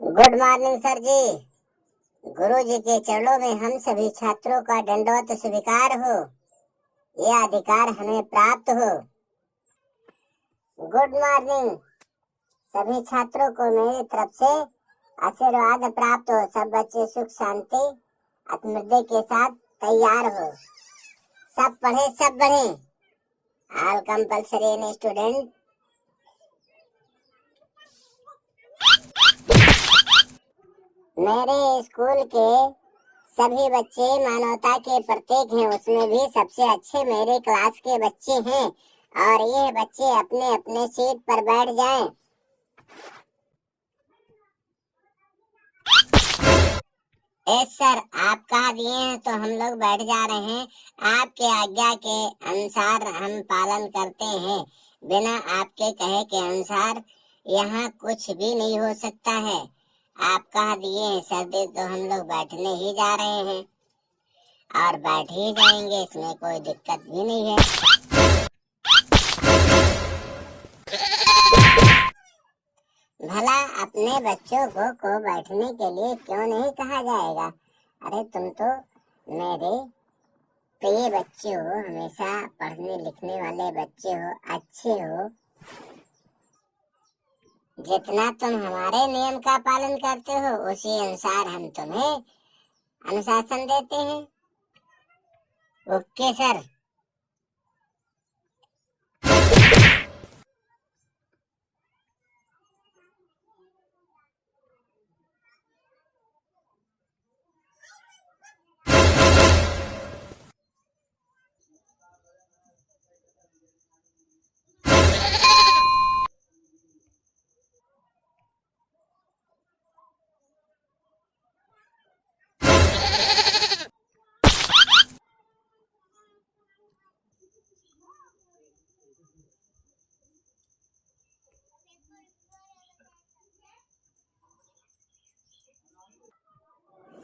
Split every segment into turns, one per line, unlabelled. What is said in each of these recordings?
Good morning sir जी। गुरु जी के चरणों में हम सभी छात्रों का दंडवत स्वीकार हो, यह अधिकार हमें प्राप्त हो। गुड मॉर्निंग सभी छात्रों को मेरी तरफ से आशीर्वाद प्राप्त हो। सब बच्चे सुख शांति आत्महृदय के साथ तैयार हो। सब पढ़े सब बढ़े। ऑल कंपल्सरी इन स्टूडेंट। मेरे स्कूल के सभी बच्चे मानवता के प्रतीक हैं, उसमें भी सबसे अच्छे मेरे क्लास के बच्चे हैं और ये बच्चे अपने अपने सीट पर बैठ जाएं। यस सर, आप कहा दिए हैं तो हम लोग बैठ जा रहे हैं। आपके आज्ञा के अनुसार हम पालन करते हैं। बिना आपके कहे के अनुसार यहाँ कुछ भी नहीं हो सकता है। आप कहा दिए हैं सर तो हम लोग बैठने ही जा रहे हैं और बैठ ही जाएंगे, इसमें कोई दिक्कत भी नहीं है। भला अपने बच्चों को बैठने के लिए क्यों नहीं कहा जाएगा? अरे तुम तो मेरे प्रिय बच्चे हो, हमेशा पढ़ने लिखने वाले बच्चे हो, अच्छे हो। जितना तुम हमारे नियम का पालन करते हो उसी अनुसार हम तुम्हें अनुशासन देते हैं। Okay sir.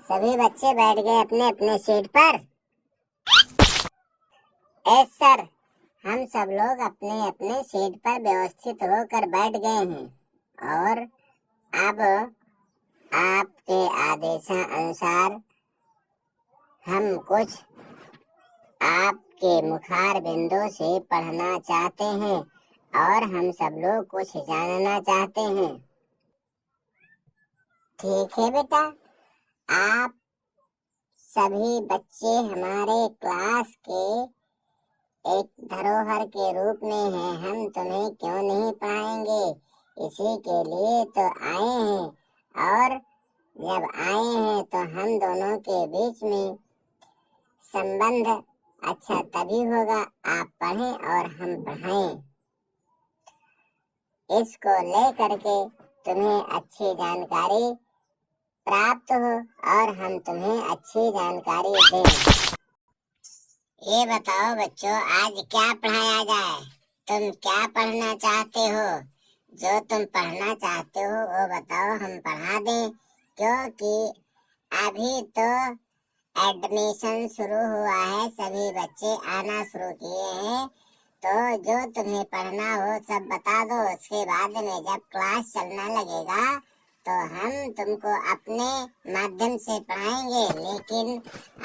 सभी बच्चे बैठ गए अपने अपने सीट पर। यस सर, हम सब लोग अपने अपने सीट पर व्यवस्थित होकर बैठ गए हैं और अब आपके आदेशानुसार हम कुछ आपके मुखार बिंदु से पढ़ना चाहते हैं और हम सब लोग कुछ जानना चाहते हैं। ठीक है बेटा, आप सभी बच्चे हमारे क्लास के एक धरोहर के रूप में हैं। हम तुम्हें क्यों नहीं पढ़ाएंगे? इसी के लिए तो आए हैं और जब आए हैं तो हम दोनों के बीच में संबंध अच्छा तभी होगा, आप पढ़ें और हम पढ़ाएं। इसको लेकर के तुम्हें अच्छी जानकारी प्राप्त हो और हम तुम्हें अच्छी जानकारी दें। ये बताओ बच्चों, आज क्या पढ़ाया जाए? तुम क्या पढ़ना चाहते हो? जो तुम पढ़ना चाहते हो वो बताओ, हम पढ़ा दें। क्योंकि अभी तो एडमिशन शुरू हुआ है, सभी बच्चे आना शुरू किए हैं, तो जो तुम्हें पढ़ना हो सब बता दो। उसके बाद में जब क्लास चलना लगेगा तो हम तुमको अपने माध्यम से पढ़ाएंगे। लेकिन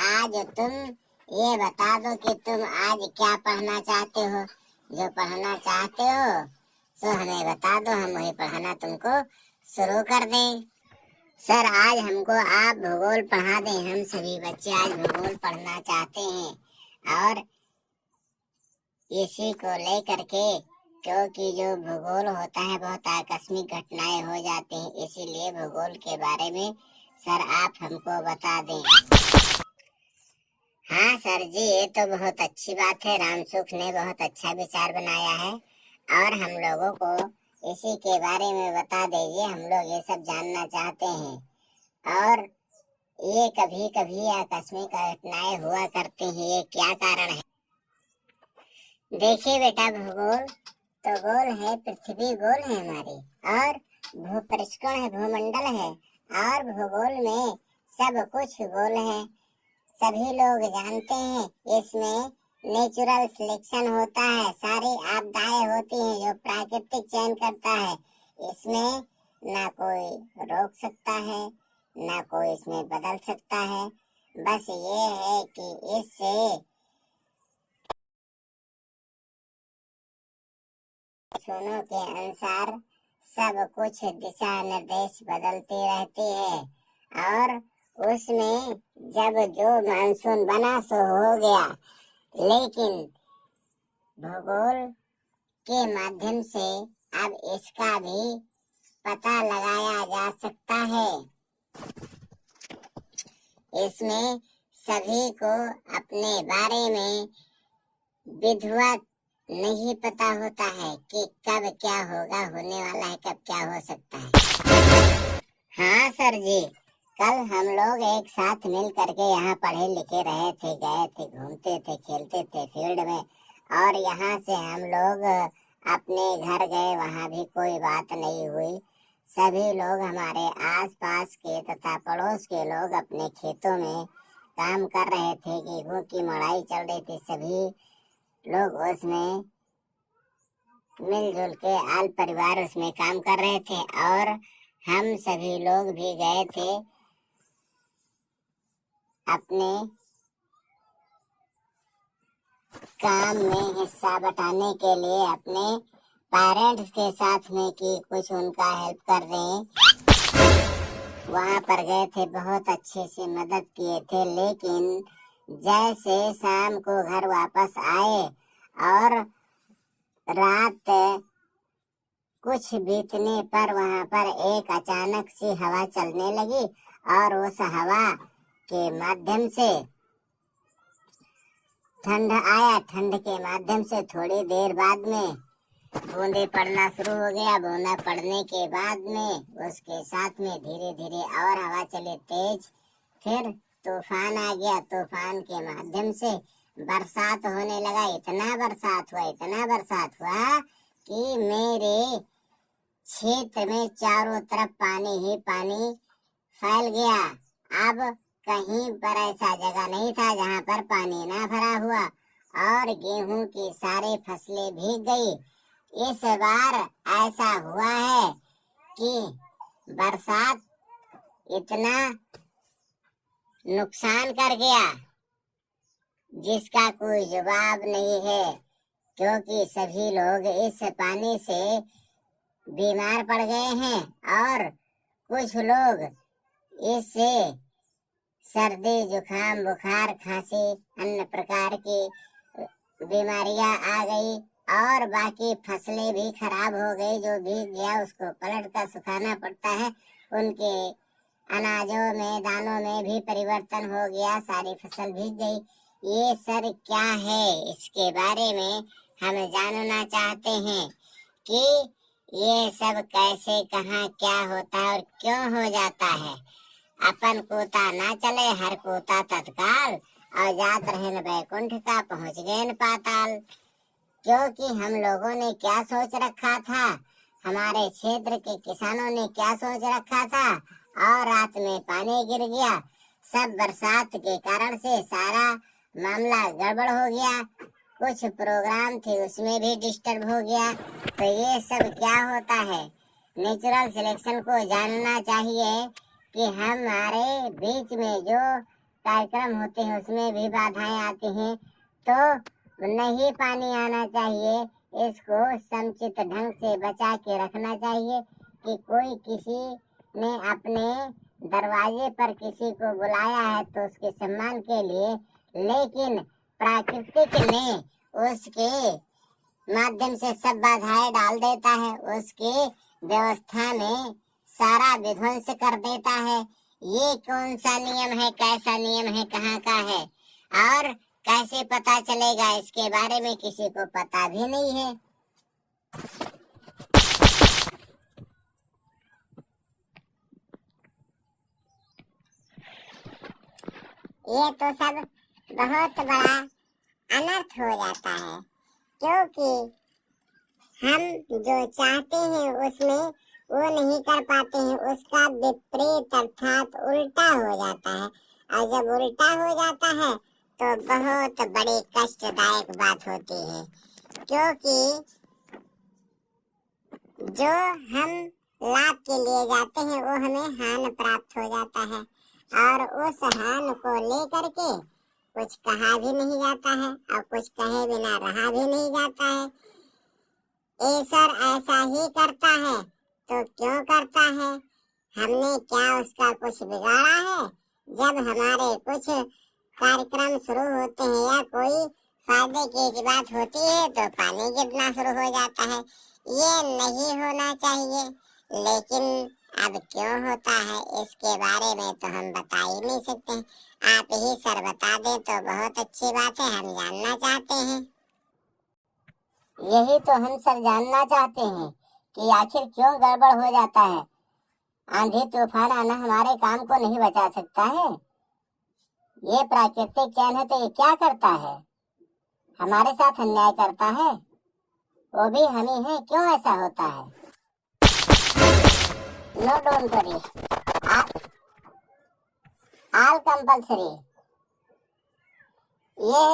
आज तुम ये बता दो कि तुम आज क्या पढ़ना चाहते हो। जो पढ़ना चाहते हो तो हमें बता दो, हम वही पढ़ाना तुमको शुरू कर दें। सर, आज हमको आप भूगोल पढ़ा दें। हम सभी बच्चे आज भूगोल पढ़ना चाहते हैं और इसी को लेकर के, क्योंकि जो भूगोल होता है बहुत आकस्मिक घटनाएं हो जाती हैं, इसीलिए भूगोल के बारे में सर आप हमको बता दें। हाँ सर जी, ये तो बहुत अच्छी बात है। रामसुख ने बहुत अच्छा विचार बनाया है और हम लोगों को इसी के बारे में बता दीजिए। हम लोग ये सब जानना चाहते हैं और ये कभी कभी आकस्मिक घटनाएं हुआ करती हैं, ये क्या कारण है? देखिए बेटा, भूगोल तो गोल है, पृथ्वी गोल है हमारी, और भूपृष्ठकोण है, भूमंडल है, और भूगोल में सब कुछ गोल है। सभी लोग जानते हैं इसमें नेचुरल सिलेक्शन होता है, सारी आपदाएं होती हैं जो प्राकृतिक चयन करता है। इसमें ना कोई रोक सकता है, ना कोई इसमें बदल सकता है। बस ये है कि इससे सुनो के अनुसार सब कुछ दिशा निर्देश बदलती रहती है और उसमें जब जो मानसून बना सो हो गया, लेकिन भूगोल के माध्यम से अब इसका भी पता लगाया जा सकता है। इसमें सभी को अपने बारे में विधिवत नहीं पता होता है कि कब क्या होगा, होने वाला है, कब क्या हो सकता है। हाँ सर जी, कल हम लोग एक साथ मिल करके यहाँ पढ़े लिखे रहे थे, गए थे, घूमते थे, खेलते थे फील्ड में, और यहाँ से हम लोग अपने घर गए, वहाँ भी कोई बात नहीं हुई। सभी लोग हमारे आसपास के तथा पड़ोस के लोग अपने खेतों में काम कर रहे थे, गेहूं की मड़ाई चल रही थी, सभी लोग उसमें मिलजुल के आल परिवार उसमें काम कर रहे थे और हम सभी लोग भी गए थे अपने काम में हिस्सा बटाने के लिए, अपने पेरेंट्स के साथ में कि कुछ उनका हेल्प कर दें। वहां पर गए थे, बहुत अच्छे से मदद किए थे, लेकिन जैसे शाम को घर वापस आए और रात कुछ बीतने पर वहां पर एक अचानक सी हवा चलने लगी और उस हवा के माध्यम से ठंड आया। ठंड के माध्यम से थोड़ी देर बाद में बूंदे पड़ना शुरू हो गया। बूंदा पड़ने के बाद में उसके साथ में धीरे धीरे और हवा चली तेज, फिर तूफान आ गया। तूफान के माध्यम से बरसात होने लगा। इतना बरसात हुआ कि मेरे क्षेत्र में चारों तरफ पानी ही पानी फैल गया। अब कहीं पर ऐसा जगह नहीं था जहाँ पर पानी ना भरा हुआ और गेहूं की सारी फसलें भीग गई। इस बार ऐसा हुआ है कि बरसात इतना नुकसान कर गया जिसका कोई जवाब नहीं है, क्योंकि सभी लोग इस पानी से बीमार पड़ गए हैं और कुछ लोग इससे सर्दी, जुकाम, बुखार, खांसी, अन्य प्रकार की बीमारियां आ गई और बाकी फसलें भी खराब हो गई। जो भीग गया उसको पलट कर सुखाना पड़ता है। उनके अनाजों में, दानों में भी परिवर्तन हो गया, सारी फसल भीग गई। ये सर क्या है, इसके बारे में हम जानना चाहते हैं कि ये सब कैसे, कहाँ, क्या होता है और क्यों हो जाता है। अपन कोता ना चले, हर कोता तत्काल, और जात रहन बैकुंठ का, पहुँच गए न पाताल। क्योंकि हम लोगों ने क्या सोच रखा था, हमारे क्षेत्र के किसानों ने क्या सोच रखा था, और रात में पानी गिर गया। सब बरसात के कारण से सारा मामला गड़बड़ हो गया। कुछ प्रोग्राम थे उसमें भी डिस्टर्ब हो गया। तो ये सब क्या होता है, नेचुरल सिलेक्शन को जानना चाहिए कि हमारे बीच में जो कार्यक्रम होते हैं उसमें भी बाधाएं आती हैं, तो नहीं पानी आना चाहिए। इसको समुचित ढंग से बचा के रखना चाहिए कि कोई किसी ने अपने दरवाजे पर किसी को बुलाया है तो उसके सम्मान के लिए, लेकिन प्राकृतिक ने उसके माध्यम से सब बाधाएं डाल देता है, उसके व्यवस्था में सारा विध्वंस कर देता है। ये कौन सा नियम है, कैसा नियम है, कहाँ का है और कैसे पता चलेगा, इसके बारे में किसी को पता भी नहीं है। ये तो सब बहुत बड़ा अनर्थ हो जाता है, क्योंकि हम जो चाहते हैं उसमें वो नहीं कर पाते हैं, उसका विपरीत अर्थात उल्टा हो जाता है। और जब उल्टा हो जाता है तो बहुत बड़ी कष्टदायक बात होती है, क्योंकि जो हम लाभ के लिए जाते हैं वो हमें हानि प्राप्त हो जाता है, और उस हानि को लेकर के कुछ कहा भी नहीं जाता है और कुछ कहे बिना रहा भी नहीं जाता है। ईश्वर ऐसा ही करता है तो क्यों करता है? हमने क्या उसका कुछ बिगाड़ा है? जब हमारे कुछ कार्यक्रम शुरू होते हैं या कोई फायदे की बात होती है तो पानी गिरना शुरू हो जाता है। ये नहीं होना चाहिए, लेकिन अब क्यों होता है इसके बारे में तो हम बता ही नहीं सकते। आप ही सर बता दें तो बहुत अच्छी बात है, हम जानना चाहते हैं। यही तो हम सर जानना चाहते हैं कि आखिर क्यों गड़बड़ हो जाता है। आंधी तूफान आना हमारे काम को नहीं बचा सकता है। ये प्राकृतिक चयन है तो ये क्या करता है? हमारे साथ अन्याय करता है, वो भी हम ही हैं। क्यों ऐसा होता है? No don't worry, all compulsory. ये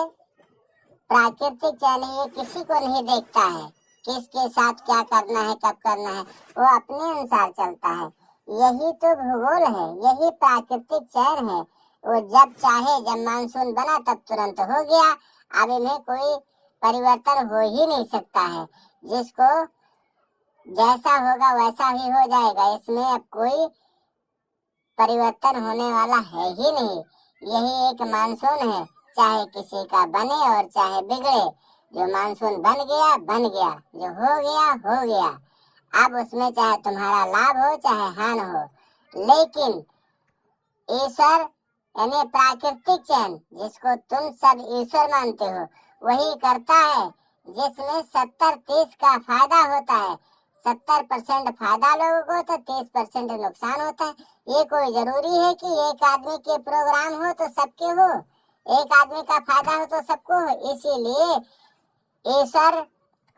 प्राकृतिक चयन ये किसी को नहीं देखता है, किसके साथ क्या करना है, कब करना है, वो अपने अनुसार चलता है। यही तो भूगोल है, यही प्राकृतिक चयन है। वो जब चाहे, जब मानसून बना तब तुरंत हो गया। अब इन्हें कोई परिवर्तन हो ही नहीं सकता है। जिसको जैसा होगा वैसा ही हो जाएगा, इसमें अब कोई परिवर्तन होने वाला है ही नहीं। यही एक मानसून है, चाहे किसी का बने और चाहे बिगड़े। जो मानसून बन गया बन गया, जो हो गया हो गया। अब उसमें चाहे तुम्हारा लाभ हो चाहे हानि हो, लेकिन ईश्वर यानी प्राकृतिक चयन, जिसको तुम सब ईश्वर मानते हो, वही करता है। जिसमें 70-30 का फायदा होता है। 70% फायदा लोगों को तो 30% नुकसान होता है। ये कोई जरूरी है कि एक आदमी के प्रोग्राम हो तो सबके हो, एक आदमी का फायदा हो तो सबको हो? इसीलिए ईश्वर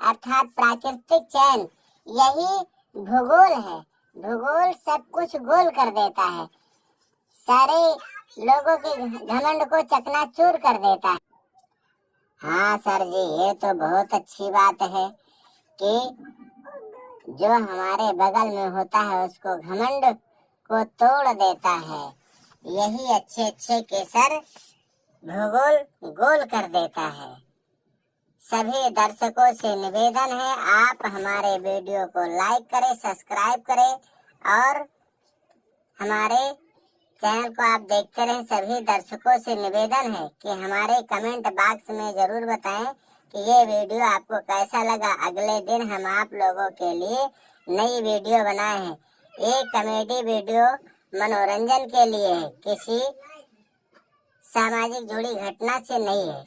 अर्थात प्राकृतिक चयन यही भूगोल है। भूगोल सब कुछ गोल कर देता है, सारे लोगों के घमंड को चकनाचूर कर देता है। हाँ सर जी, ये तो बहुत अच्छी बात है कि जो हमारे बगल में होता है उसको घमंड को तोड़ देता है। यही अच्छे अच्छे के सर भूगोल गोल कर देता है। सभी दर्शकों से निवेदन है, आप हमारे वीडियो को लाइक करें, सब्सक्राइब करें और हमारे चैनल को आप देखते रहें। सभी दर्शकों से निवेदन है कि हमारे कमेंट बॉक्स में जरूर बताएं कि ये वीडियो आपको कैसा लगा। अगले दिन हम आप लोगों के लिए नई वीडियो बनाए हैं। एक कॉमेडी वीडियो मनोरंजन के लिए है, किसी सामाजिक जुड़ी घटना से नहीं है।